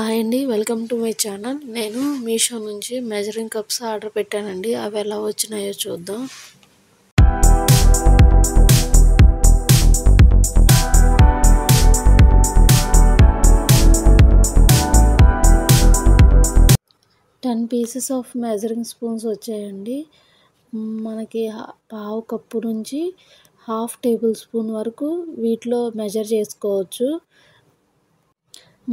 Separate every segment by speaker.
Speaker 1: Hi అండి. Welcome to my channel. నేను మీషో నుంచి మెజరింగ్ కప్స్ ఆర్డర్ పెట్టానండి. అవి ఎలా వచ్చినాయో చూద్దాం. Ten pieces of measuring spoons వచ్చాయండి. మనకి పావు కప్పు నుంచి హాఫ్ టేబుల్ స్పూన్ వరకు వీటిలో మెజర్ చేసుకోవచ్చు.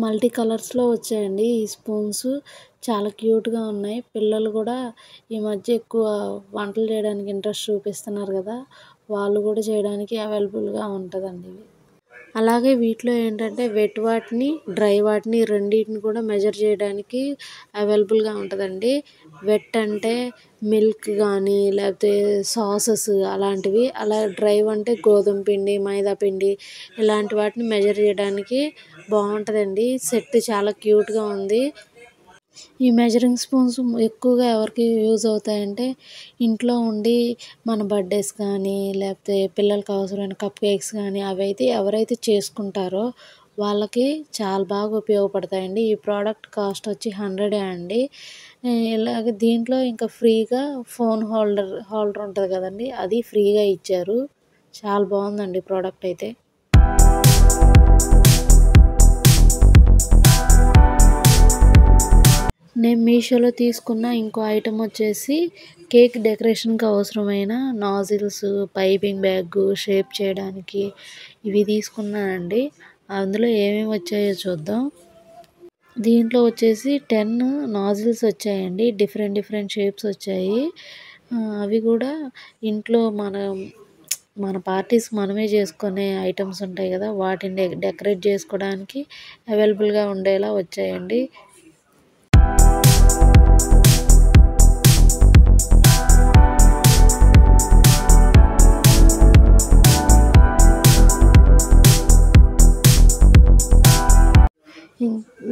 Speaker 1: మల్టీ కలర్స్లో వచ్చాయండి ఈ స్పూన్స్. చాలా క్యూట్గా ఉన్నాయి. పిల్లలు కూడా ఈ మధ్య ఎక్కువ వంటలు చేయడానికి ఇంట్రెస్ట్ చూపిస్తున్నారు కదా, వాళ్ళు కూడా చేయడానికి అవైలబుల్గా ఉంటుందండి ఇవి. అలాగే వీటిలో ఏంటంటే వెట్ వాటిని, డ్రై వాటిని రెండింటిని కూడా మెజర్ చేయడానికి అవైలబుల్గా ఉంటుందండి. వెట్ అంటే మిల్క్ కానీ లేకపోతే సాసెస్ అలాంటివి, అలా డ్రై అంటే గోధుమ పిండి, మైదా పిండి ఇలాంటి వాటిని మెజర్ చేయడానికి బాగుంటుందండి. సెట్ చాలా క్యూట్గా ఉంది. ఈ మెజరింగ్ స్పూన్స్ ఎక్కువగా ఎవరికి యూజ్ అవుతాయంటే ఇంట్లో ఉండి మన బర్త్డేస్ కానీ లేకపోతే పిల్లలకి అవసరమైన కప్ కేక్స్ కానీ అవైతే ఎవరైతే చేసుకుంటారో వాళ్ళకి చాలా బాగా ఉపయోగపడతాయండి. ఈ ప్రోడక్ట్ కాస్ట్ వచ్చి 100 అండి. ఇలాగే దీంట్లో ఇంకా ఫ్రీగా ఫోన్ హోల్డర్ ఉంటుంది కదండి, అది ఫ్రీగా ఇచ్చారు. చాలా బాగుందండి ప్రోడక్ట్ అయితే. నేను మీషోలో తీసుకున్న ఇంకో ఐటెం వచ్చేసి కేక్ డెకరేషన్కి అవసరమైన నాజిల్స్, పైపింగ్ బ్యాగ్ షేప్ చేయడానికి ఇవి తీసుకున్నానండి. అందులో ఏమేమి వచ్చాయో చూద్దాం. దీంట్లో వచ్చేసి 10 నాజిల్స్ వచ్చాయండి. డిఫరెంట్ షేప్స్ వచ్చాయి. అవి కూడా ఇంట్లో మన పార్టీస్ మనమే చేసుకునే ఐటమ్స్ ఉంటాయి కదా, వాటిని డెకరేట్ చేసుకోవడానికి అవైలబుల్గా ఉండేలా వచ్చాయండి.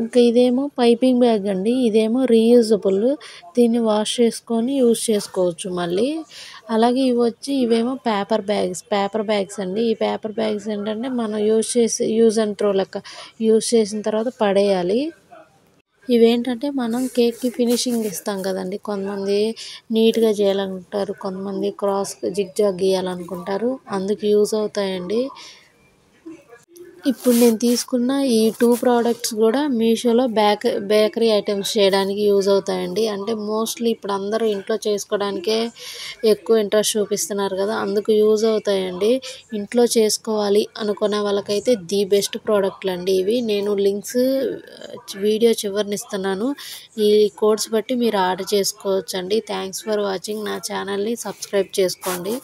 Speaker 1: ఇంకా ఇదేమో పైపింగ్ బ్యాగ్ అండి. ఇదేమో రీయూజబుల్. దీన్ని వాష్ చేసుకొని యూజ్ చేసుకోవచ్చు మళ్ళీ. అలాగే ఇవేమో పేపర్ బ్యాగ్స్ అండి. ఈ పేపర్ బ్యాగ్స్ ఏంటంటే మనం యూజ్ అండ్ త్రో లెక్క యూజ్ చేసిన తర్వాత పడేయాలి. ఇవేంటంటే మనం కేక్కి ఫినిషింగ్ ఇస్తాం కదండి, కొంతమంది నీట్గా చేయాలనుకుంటారు, కొంతమంది క్రాస్ జిగ్జాగ్ గీయాలనుకుంటారు, అందుకు యూజ్ అవుతాయండి. ఇప్పుడు నేను తీసుకున్న ఈ 2 ప్రోడక్ట్స్ కూడా మీషోలో బేకరీ ఐటమ్స్ చేయడానికి యూజ్ అవుతాయండి. అంటే మోస్ట్లీ ఇప్పుడు అందరూ ఇంట్లో చేసుకోవడానికే ఎక్కువ ఇంట్రెస్ట్ చూపిస్తున్నారు కదా, అందుకు యూజ్ అవుతాయండి. ఇంట్లో చేసుకోవాలి అనుకునే వాళ్ళకైతే ది బెస్ట్ ప్రోడక్ట్లు అండి ఇవి. నేను లింక్స్ వీడియో చివరిని ఇస్తున్నాను. ఈ కోడ్స్ బట్టి మీరు ఆర్డర్ చేసుకోవచ్చండి. Thanks for watching. నా ఛానల్ని సబ్స్క్రైబ్ చేసుకోండి.